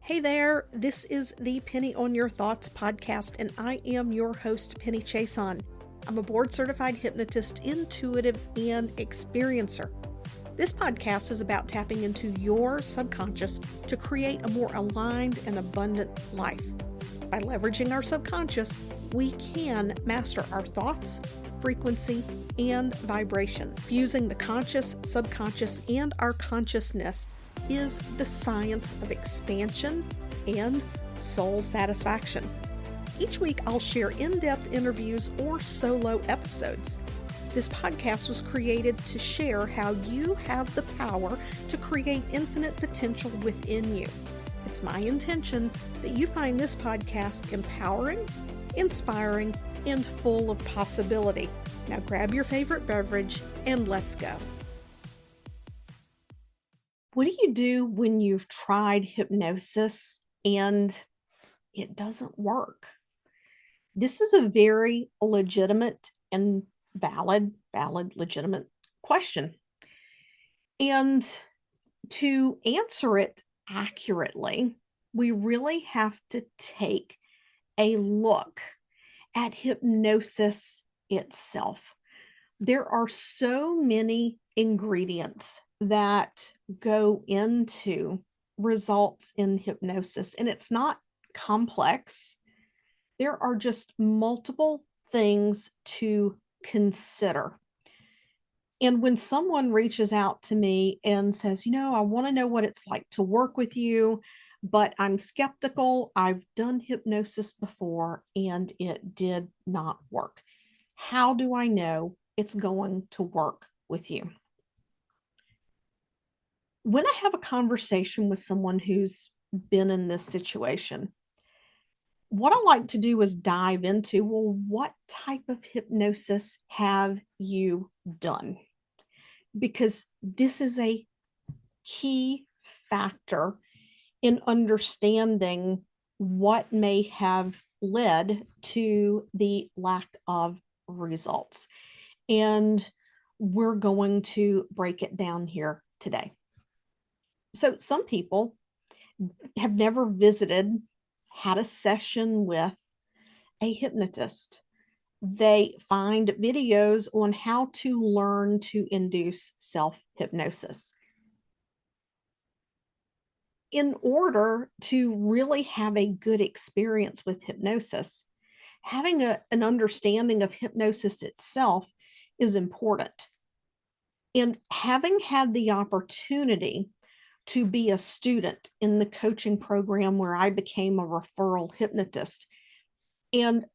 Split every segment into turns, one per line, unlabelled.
Hey there, this is the Penny on Your Thoughts podcast, and I am your host, Penny Chason. I'm a board certified hypnotist, intuitive, and experiencer. This podcast is about tapping into your subconscious to create a more aligned and abundant life. By leveraging our subconscious, we can master our thoughts, frequency, and vibration. Fusing the conscious, subconscious, and our consciousness is the science of expansion and soul satisfaction. Each week, I'll share in-depth interviews or solo episodes. This podcast was created to share how you have the power to create infinite potential within you. It's my intention that you find this podcast empowering, inspiring, and full of possibility. Now grab your favorite beverage and let's go. What do you do when you've tried hypnosis and it doesn't work? This is a very legitimate and valid, legitimate question. And to answer it accurately, we really have to take a look at hypnosis itself. There are so many ingredients that go into results in hypnosis, and it's not complex. There are just multiple things to consider. And when someone reaches out to me and says, I want to know what it's like to work with you, but I'm skeptical. I've done hypnosis before and it did not work. How do I know it's going to work with you? When I have a conversation with someone who's been in this situation, what I like to do is dive into, what type of hypnosis have you done? Because this is a key factor in understanding what may have led to the lack of results. And we're going to break it down here today. So some people have never had a session with a hypnotist. They find videos on how to learn to induce self-hypnosis. In order to really have a good experience with hypnosis, having an understanding of hypnosis itself is important. And having had the opportunity to be a student in the coaching program where I became a referral hypnotist, and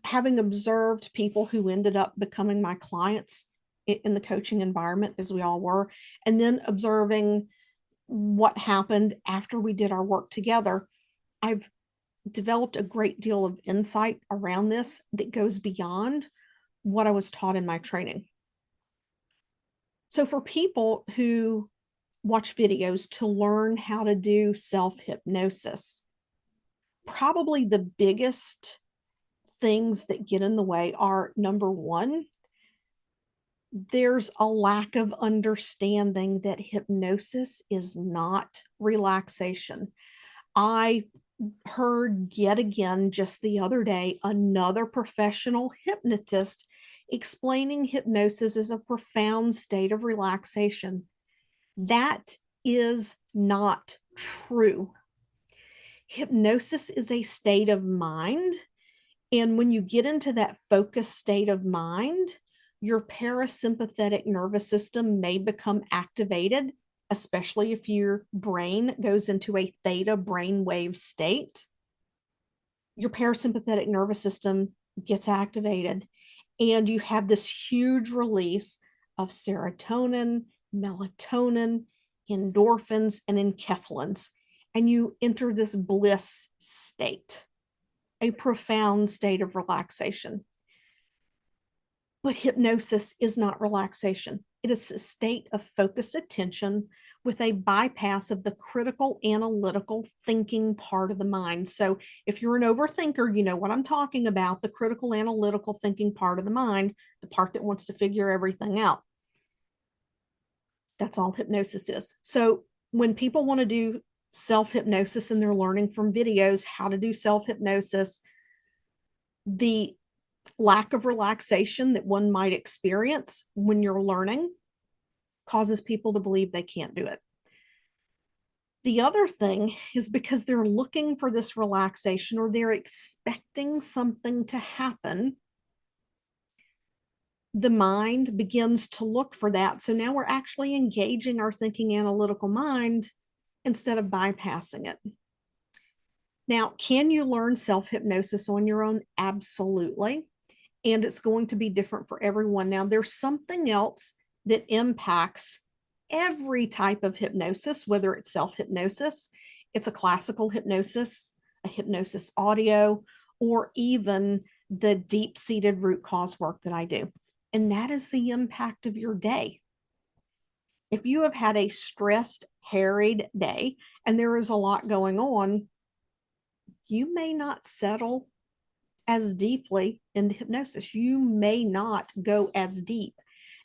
having observed people who ended up becoming my clients in the coaching environment, as we all were, and then observing what happened after we did our work together, I've developed a great deal of insight around this that goes beyond what I was taught in my training. So for people who watch videos to learn how to do self-hypnosis, probably the biggest things that get in the way are, number one, there's a lack of understanding that hypnosis is not relaxation. I heard yet again just the other day another professional hypnotist explaining hypnosis as a profound state of relaxation. That is not true. Hypnosis is a state of mind. And when you get into that focused state of mind, your parasympathetic nervous system may become activated, especially if your brain goes into a theta brainwave state. Your parasympathetic nervous system gets activated, and you have this huge release of serotonin, melatonin, endorphins, and enkephalins, and you enter this bliss state, a profound state of relaxation. But hypnosis is not relaxation. It is a state of focused attention with a bypass of the critical analytical thinking part of the mind. So if you're an overthinker, you know what I'm talking about, the critical analytical thinking part of the mind, the part that wants to figure everything out. That's all hypnosis is. So when people want to do self-hypnosis and they're learning from videos how to do self-hypnosis, the lack of relaxation that one might experience when you're learning causes people to believe they can't do it. The other thing is because they're looking for this relaxation or they're expecting something to happen, the mind begins to look for that. So now we're actually engaging our thinking analytical mind instead of bypassing it. Now, can you learn self-hypnosis on your own? Absolutely. And it's going to be different for everyone. Now, there's something else that impacts every type of hypnosis, whether it's self-hypnosis, it's a classical hypnosis, a hypnosis audio, or even the deep-seated root cause work that I do. And that is the impact of your day. If you have had a stressed, harried day, and there is a lot going on, you may not settle as deeply in the hypnosis. You may not go as deep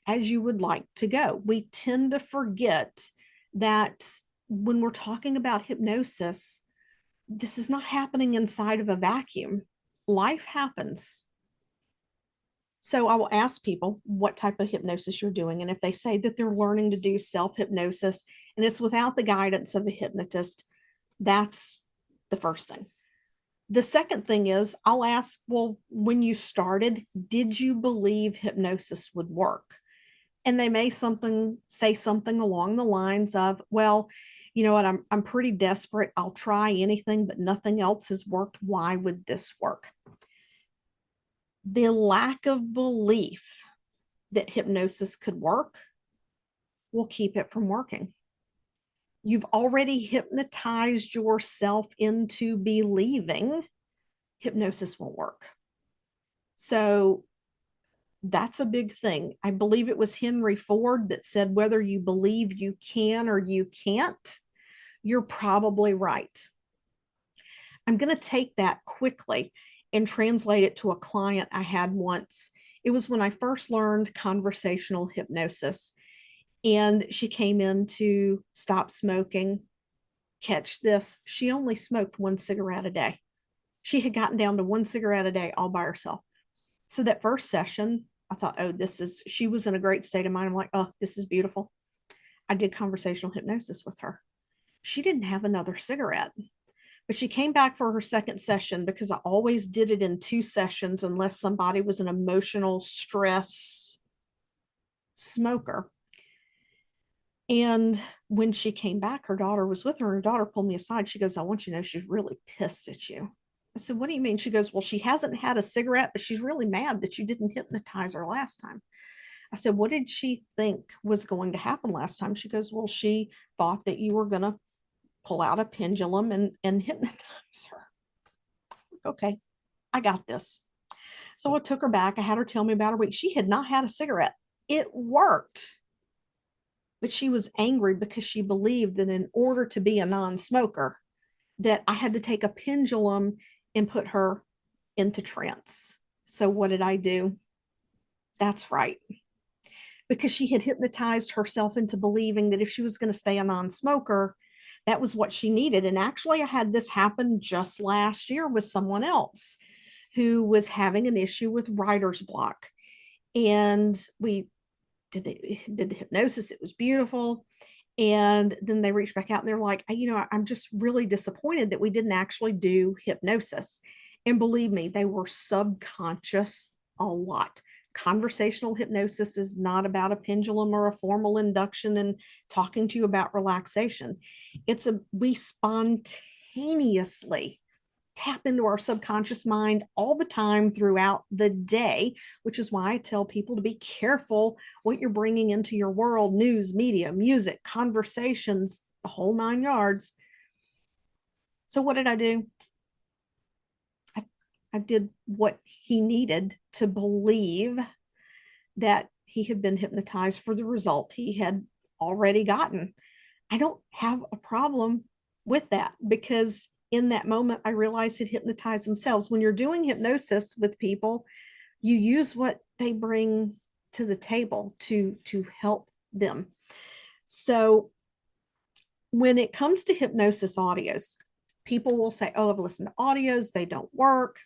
as you would like to go. We tend to forget that when we're talking about hypnosis, this is not happening inside of a vacuum. Life happens. So I will ask people what type of hypnosis you're doing. And if they say that they're learning to do self-hypnosis and it's without the guidance of a hypnotist, that's the first thing. The second thing is I'll ask, well, when you started, did you believe hypnosis would work? And they may say something along the lines of, well, you know what, I'm pretty desperate. I'll try anything, but nothing else has worked. Why would this work? The lack of belief that hypnosis could work will keep it from working. You've already hypnotized yourself into believing hypnosis won't work. So that's a big thing. I believe it was Henry Ford that said, whether you believe you can or you can't, you're probably right. I'm going to take that quickly and translate it to a client I had once. It was when I first learned conversational hypnosis, and she came in to stop smoking. Catch this, she only smoked 1 cigarette a day. She had gotten down to 1 cigarette a day all by herself. So that first session, I thought, oh, she was in a great state of mind. I'm like, oh, this is beautiful. I did conversational hypnosis with her. She didn't have another cigarette, but she came back for her second session because I always did it in 2 sessions unless somebody was an emotional stress smoker. And when she came back, her daughter was with her, and her daughter pulled me aside. She goes, I want you to know she's really pissed at you. I said, what do you mean? She goes, well, she hasn't had a cigarette, but she's really mad that you didn't hypnotize her last time. I said, what did she think was going to happen last time? She goes, well, she thought that you were going to pull out a pendulum and hypnotize her. Okay, I got this. So I took her back. I had her tell me about her week. She had not had a cigarette. It worked. But she was angry because she believed that in order to be a non-smoker, that I had to take a pendulum and put her into trance. So what did I do? That's right. Because she had hypnotized herself into believing that if she was going to stay a non-smoker, that was what she needed. And actually, I had this happen just last year with someone else who was having an issue with writer's block. And we did the hypnosis. It was beautiful. And then they reached back out and they're like, I'm just really disappointed that we didn't actually do hypnosis. And believe me, they were subconscious a lot. Conversational hypnosis is not about a pendulum or a formal induction and talking to you about relaxation. We spontaneously tap into our subconscious mind all the time throughout the day, which is why I tell people to be careful what you're bringing into your world: news, media, music, conversations, the whole 9 yards. So what did I do? I did what he needed to believe that he had been hypnotized for the result he had already gotten. I don't have a problem with that because in that moment, I realized it hypnotized themselves. When you're doing hypnosis with people, you use what they bring to the table to help them. So when it comes to hypnosis audios, people will say, oh, I've listened to audios, they don't work.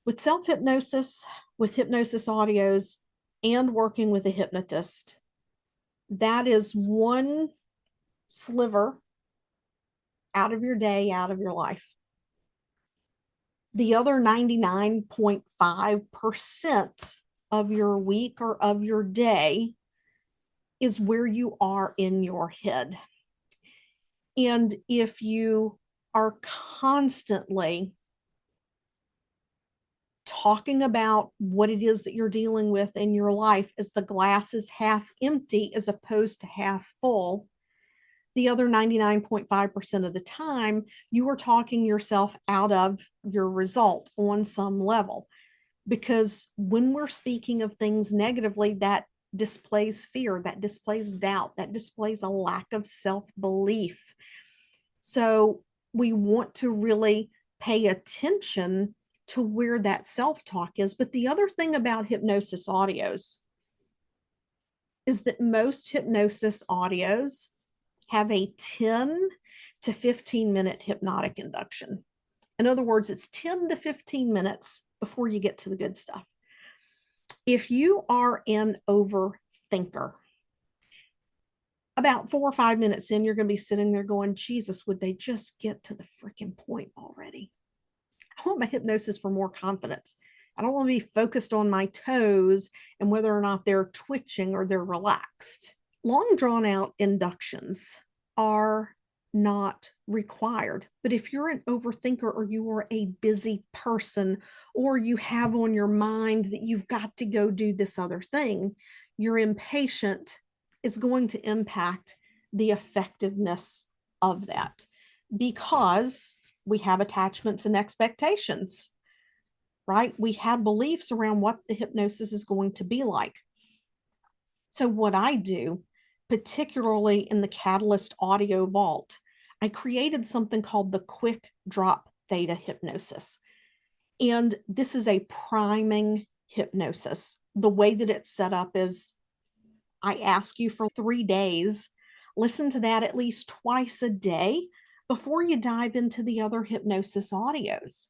With self-hypnosis, with hypnosis audios, and working with a hypnotist, that is one sliver out of your day, out of your life. The other 99.5% of your week or of your day is where you are in your head. And if you are constantly talking about what it is that you're dealing with in your life as the glass is half empty as opposed to half full, the other 99.5% of the time, you are talking yourself out of your result on some level. Because when we're speaking of things negatively, that displays fear, that displays doubt, that displays a lack of self-belief. So we want to really pay attention to where that self-talk is. But the other thing about hypnosis audios is that most hypnosis audios have a 10 to 15 minute hypnotic induction. In other words, it's 10 to 15 minutes before you get to the good stuff. If you are an overthinker, about 4 or 5 minutes in, you're going to be sitting there going, Jesus, would they just get to the freaking point already? I want my hypnosis for more confidence. I don't want to be focused on my toes and whether or not they're twitching or they're relaxed. Long drawn out inductions are not required. But if you're an overthinker or you are a busy person or you have on your mind that you've got to go do this other thing, you're impatient is going to impact the effectiveness of that because we have attachments and expectations, right? We have beliefs around what the hypnosis is going to be like. So what I do, particularly in the Catalyst Audio Vault, I created something called the Quick Drop Theta Hypnosis. And this is a priming hypnosis. The way that it's set up is I ask you for 3 days, listen to that at least twice a day before you dive into the other hypnosis audios.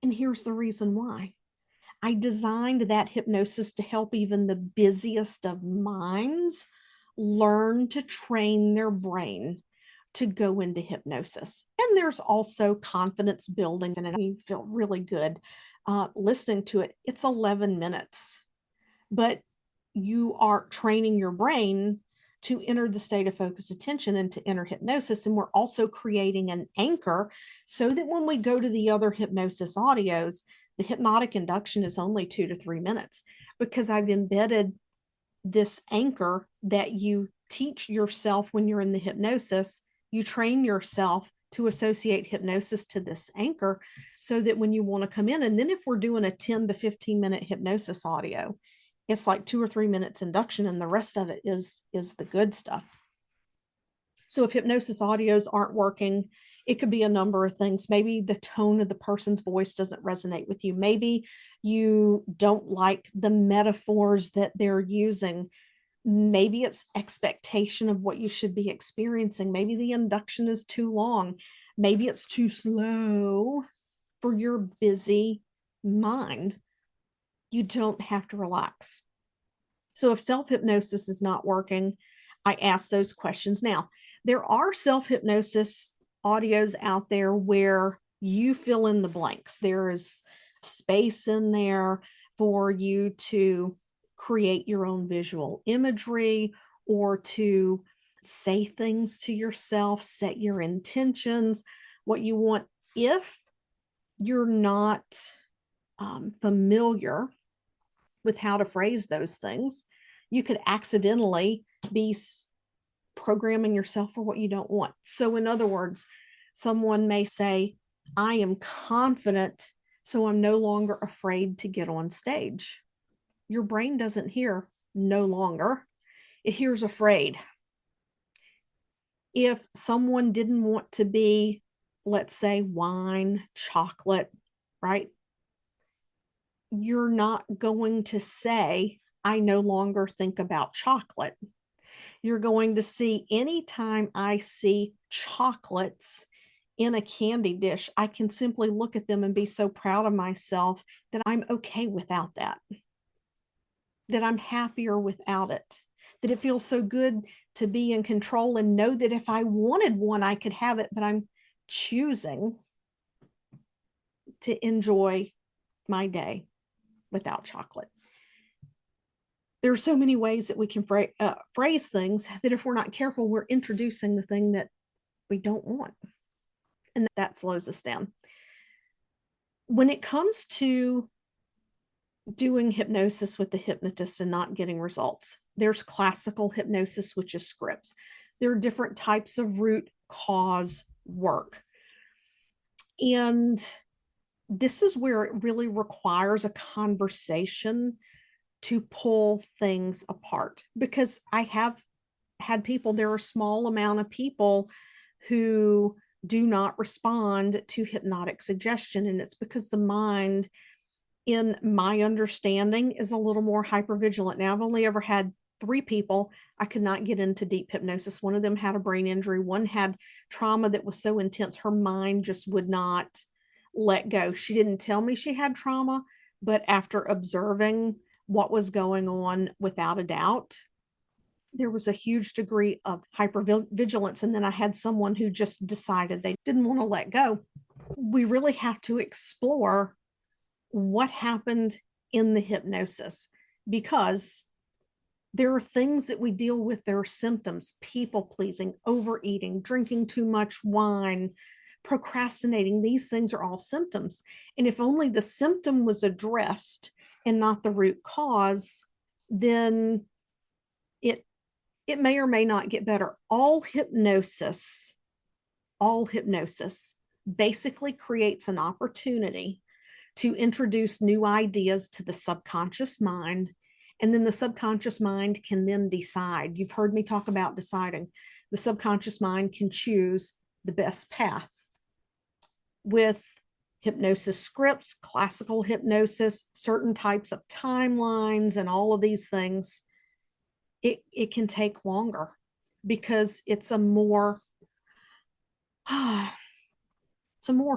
And here's the reason why. I designed that hypnosis to help even the busiest of minds learn to train their brain to go into hypnosis. And there's also confidence building, and you feel really good listening to it. It's 11 minutes, but you are training your brain to enter the state of focus attention and to enter hypnosis. And we're also creating an anchor so that when we go to the other hypnosis audios, the hypnotic induction is only 2 to 3 minutes because I've embedded this anchor that you teach yourself when you're in the hypnosis. You train yourself to associate hypnosis to this anchor so that when you want to come in, and then if we're doing a 10 to 15 minute hypnosis audio, it's like 2 or 3 minutes induction and the rest of it is the good stuff. So if hypnosis audios aren't working, it could be a number of things. Maybe the tone of the person's voice doesn't resonate with you. Maybe you don't like the metaphors that they're using. Maybe it's expectation of what you should be experiencing. Maybe the induction is too long. Maybe it's too slow for your busy mind. You don't have to relax. So if self-hypnosis is not working, I ask those questions. Now, there are self-hypnosis audios out there where you fill in the blanks. There is space in there for you to create your own visual imagery or to say things to yourself, set your intentions, what you want. If you're not familiar with how to phrase those things, you could accidentally be programming yourself for what you don't want. So in other words, someone may say, I am confident, so I'm no longer afraid to get on stage. Your brain doesn't hear no longer, it hears afraid. If someone didn't want to be, let's say, wine, chocolate, right? You're not going to say, I no longer think about chocolate. You're going to see anytime I see chocolates in a candy dish, I can simply look at them and be so proud of myself that I'm okay without that, that I'm happier without it, that it feels so good to be in control and know that if I wanted one, I could have it, but I'm choosing to enjoy my day without chocolate. There are so many ways that we can phrase things that if we're not careful, we're introducing the thing that we don't want. And that slows us down. When it comes to doing hypnosis with the hypnotist and not getting results, there's classical hypnosis, which is scripts. There are different types of root cause work. And this is where it really requires a conversation to pull things apart, because I have had people, there are a small amount of people who do not respond to hypnotic suggestion. And it's because the mind, in my understanding, is a little more hypervigilant. Now, I've only ever had 3 people I could not get into deep hypnosis. One of them had a brain injury. One had trauma that was so intense, her mind just would not let go. She didn't tell me she had trauma, but after observing what was going on, without a doubt, there was a huge degree of hypervigilance. And then I had someone who just decided they didn't want to let go. We really have to explore what happened in the hypnosis, because there are things that we deal with. There are symptoms: people pleasing, overeating, drinking too much wine, procrastinating. These things are all symptoms. And if only the symptom was addressed and not the root cause, then it may or may not get better. All hypnosis basically creates an opportunity to introduce new ideas to the subconscious mind. And then the subconscious mind can then decide. You've heard me talk about deciding. The subconscious mind can choose the best path. With hypnosis scripts, classical hypnosis, certain types of timelines, and all of these things, it can take longer because it's a more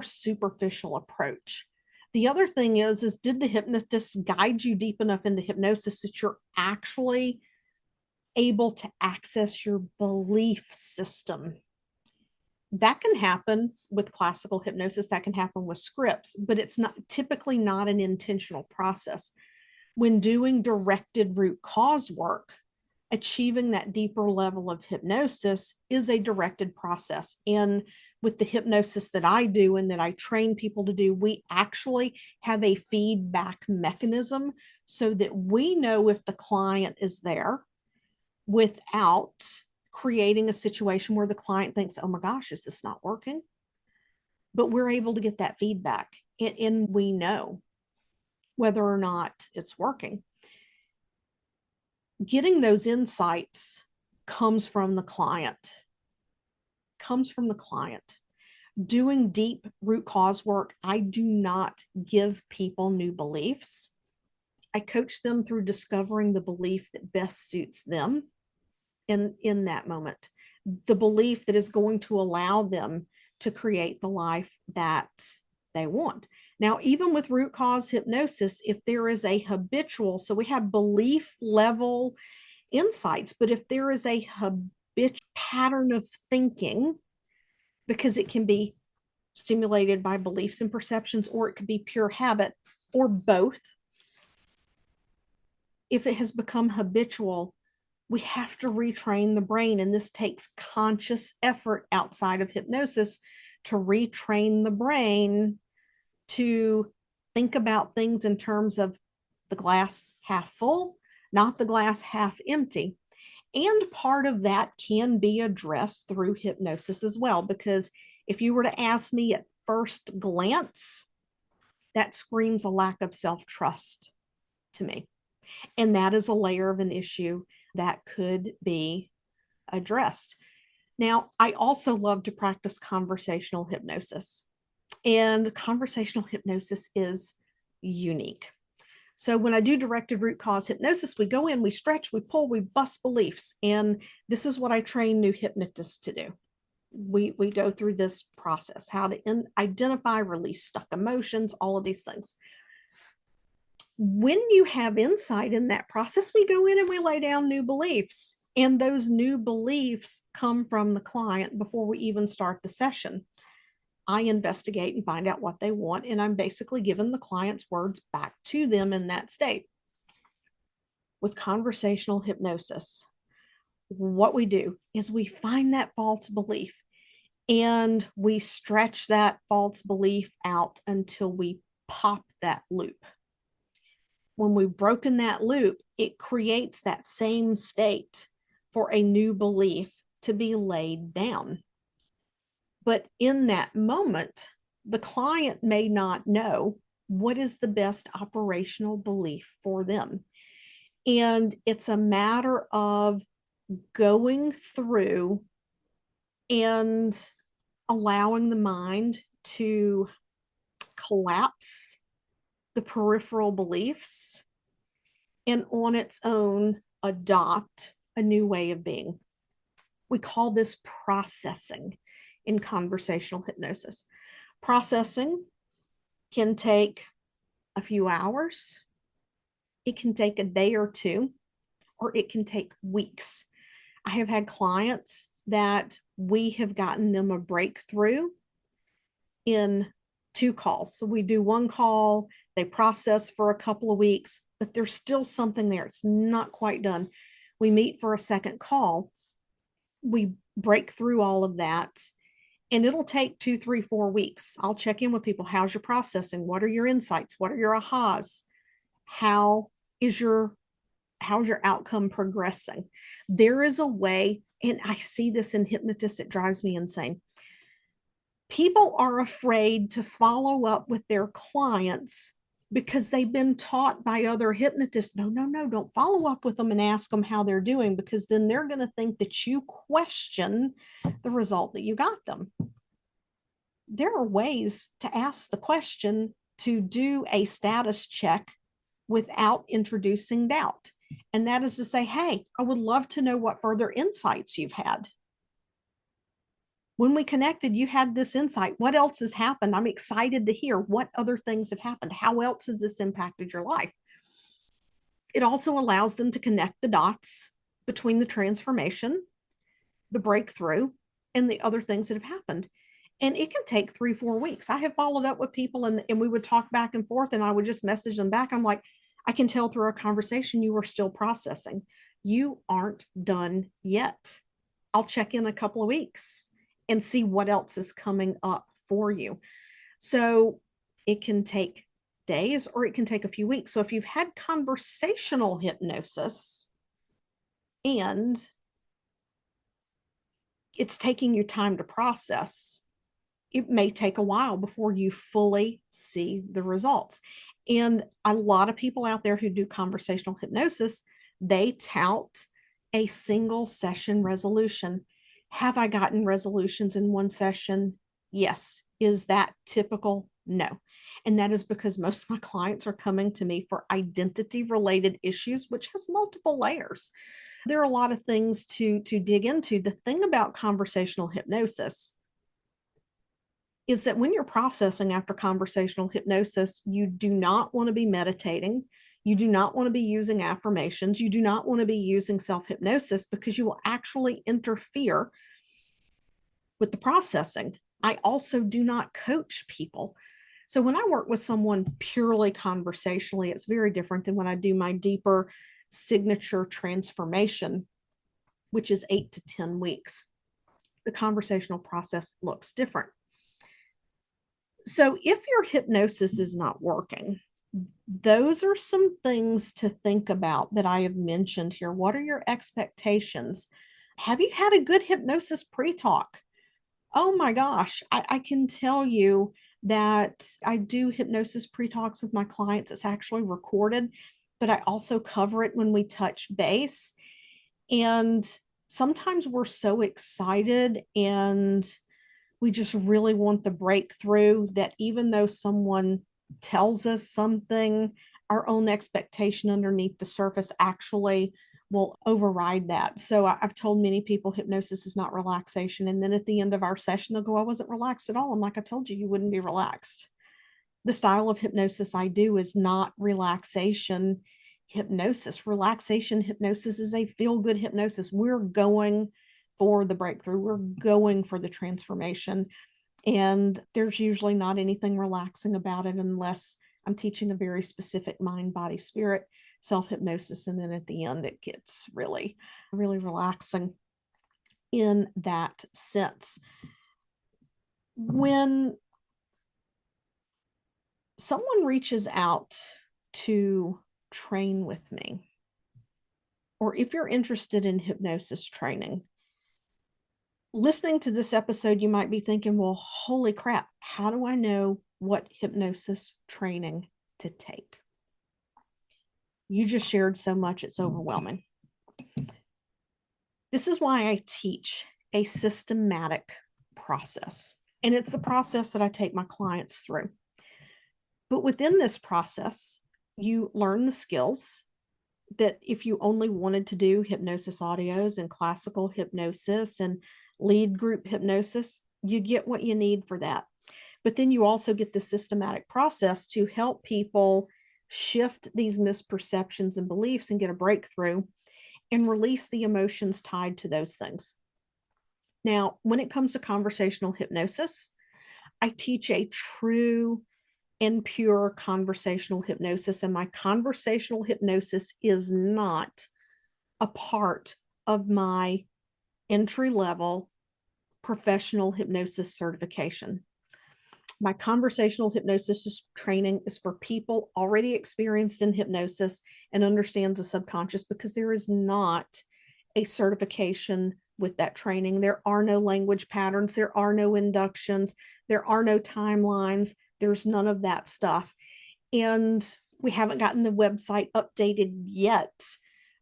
superficial approach. The other thing is did the hypnotist guide you deep enough into hypnosis that you're actually able to access your belief system? That can happen with classical hypnosis, that can happen with scripts, but it's not typically not an intentional process. When doing directed root cause work, achieving that deeper level of hypnosis is a directed process. And with the hypnosis that I do and that I train people to do, we actually have a feedback mechanism so that we know if the client is there, without creating a situation where the client thinks, oh my gosh, is this not working? But we're able to get that feedback, and we know whether or not it's working. Getting those insights comes from the client. Doing deep root cause work, I do not give people new beliefs. I coach them through discovering the belief that best suits them in that moment, the belief that is going to allow them to create the life that they want. Now, even with root cause hypnosis, if there is a habitual, so we have belief level insights, but if there is a habitual pattern of thinking, because it can be stimulated by beliefs and perceptions, or it could be pure habit, or both. If it has become habitual, we have to retrain the brain. And this takes conscious effort outside of hypnosis to retrain the brain to think about things in terms of the glass half full, not the glass half empty. And part of that can be addressed through hypnosis as well, because if you were to ask me at first glance, that screams a lack of self-trust to me. And that is a layer of an issue that could be addressed. Now, I also love to practice conversational hypnosis, and conversational hypnosis is unique. So when I do directed root cause hypnosis, we go in, we stretch, we pull, we bust beliefs. And this is what I train new hypnotists to do. We go through this process, how to identify, release stuck emotions, all of these things. When you have insight in that process, we go in and we lay down new beliefs. And those new beliefs come from the client before we even start the session. I investigate and find out what they want, and I'm basically giving the client's words back to them in that state. With conversational hypnosis, what we do is we find that false belief and we stretch that false belief out until we pop that loop. When we've broken that loop, it creates that same state for a new belief to be laid down. But in that moment, the client may not know what is the best operational belief for them. And it's a matter of going through and allowing the mind to collapse the peripheral beliefs and on its own adopt a new way of being. We call this processing in conversational hypnosis. Processing can take a few hours, it can take a day or two, or it can take weeks. I have had clients that we have gotten them a breakthrough in 2 calls. So we do 1 call, they process for a couple of weeks, but there's still something there. It's not quite done. We meet for a second call, we break through all of that. And it'll take 2, 3, 4 weeks. I'll check in with people. How's your processing? What are your insights? What are your ahas? How's your outcome progressing? There is a way, and I see this in hypnotists, it drives me insane. People are afraid to follow up with their clients because they've been taught by other hypnotists, no, don't follow up with them and ask them how they're doing, because then they're going to think that you question the result that you got them. There are ways to ask the question to do a status check without introducing doubt. And that is to say, hey, I would love to know what further insights you've had. When we connected, you had this insight. What else has happened? I'm excited to hear what other things have happened. How else has this impacted your life? It also allows them to connect the dots between the transformation, the breakthrough, and the other things that have happened. And it can take 3, 4 weeks. I have followed up with people and we would talk back and forth, and I would just message them back. I'm like, I can tell through our conversation you are still processing. You aren't done yet. I'll check in a couple of weeks and see what else is coming up for you. So it can take days or it can take a few weeks. So if you've had conversational hypnosis and it's taking you time to process, it may take a while before you fully see the results. And a lot of people out there who do conversational hypnosis, they tout a single session resolution. Have I gotten resolutions in 1 session? Yes. Is that typical? No. And that is because most of my clients are coming to me for identity related issues, which has multiple layers. There are a lot of things to dig into. The thing about conversational hypnosis is that when you're processing after conversational hypnosis, you do not want to be meditating. You do not want to be using affirmations. You do not want to be using self-hypnosis, because you will actually interfere with the processing. I also do not coach people. So when I work with someone purely conversationally, it's very different than when I do my deeper signature transformation, which is 8 to 10 weeks. The conversational process looks different. So if your hypnosis is not working, those are some things to think about that I have mentioned here. What are your expectations? Have you had a good hypnosis pre-talk? Oh my gosh, I can tell you that I do hypnosis pre-talks with my clients. It's actually recorded, but I also cover it when we touch base. And sometimes we're so excited and we just really want the breakthrough that even though someone tells us something, our own expectation underneath the surface actually will override that. So I've told many people hypnosis is not relaxation. And then at the end of our session, they'll go, I wasn't relaxed at all. I'm like, I told you, you wouldn't be relaxed. The style of hypnosis I do is not relaxation hypnosis. Relaxation hypnosis is a feel-good hypnosis. We're going for the breakthrough. We're going for the transformation. And there's usually not anything relaxing about it unless I'm teaching a very specific mind, body, spirit, self-hypnosis. And then at the end, it gets really, really relaxing in that sense. When someone reaches out to train with me, or if you're interested in hypnosis training, listening to this episode, you might be thinking, well, holy crap, how do I know what hypnosis training to take? You just shared so much, it's overwhelming. This is why I teach a systematic process. And it's the process that I take my clients through. But within this process, you learn the skills that if you only wanted to do hypnosis audios and classical hypnosis and lead group hypnosis, you get what you need for that. But then you also get the systematic process to help people shift these misperceptions and beliefs and get a breakthrough and release the emotions tied to those things. Now, when it comes to conversational hypnosis, I teach a true and pure conversational hypnosis, and my conversational hypnosis is not a part of my entry-level professional hypnosis certification. My conversational hypnosis training is for people already experienced in hypnosis and understands the subconscious, because there is not a certification with that training. There are no language patterns. There are no inductions. There are no timelines. There's none of that stuff. And we haven't gotten the website updated yet,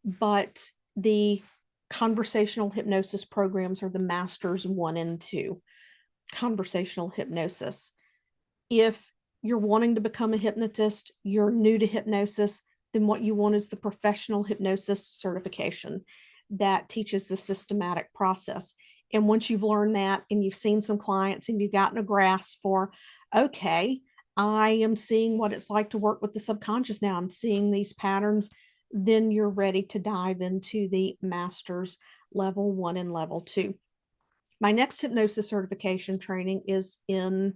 but the conversational hypnosis programs are the Masters 1 and 2 conversational hypnosis. If you're wanting to become a hypnotist, you're new to hypnosis, then what you want is the professional hypnosis certification that teaches the systematic process. And once you've learned that and you've seen some clients and you've gotten a grasp for, okay, I am seeing what it's like to work with the subconscious now, I'm seeing these patterns, then you're ready to dive into the Masters level 1 and level 2. My next hypnosis certification training is in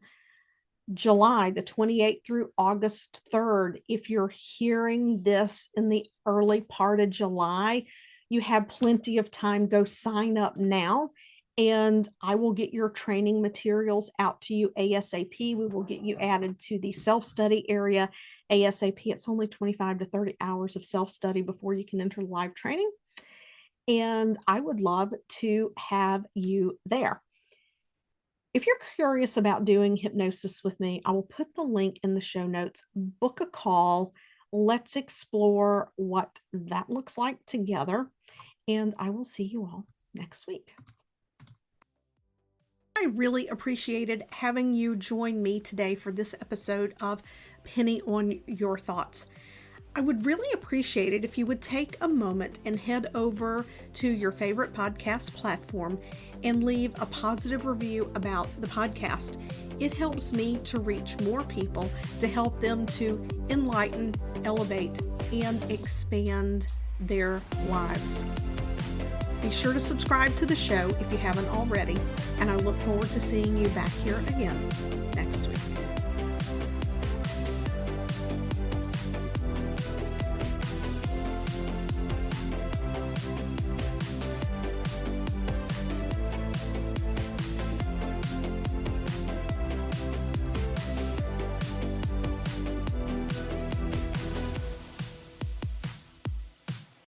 July the 28th through August 3rd. If you're hearing this in the early part of July, you have plenty of time. Go sign up now, and I will get your training materials out to you ASAP. We will get you added to the self-study area ASAP. It's only 25 to 30 hours of self-study before you can enter live training. And I would love to have you there. If you're curious about doing hypnosis with me, I will put the link in the show notes. Book a call. Let's explore what that looks like together. And I will see you all next week. I really appreciated having you join me today for this episode of Penny on Your Thoughts. I would really appreciate it if you would take a moment and head over to your favorite podcast platform and leave a positive review about the podcast. It helps me to reach more people, to help them to enlighten, elevate, and expand their lives. Be sure to subscribe to the show if you haven't already, and I look forward to seeing you back here again next week.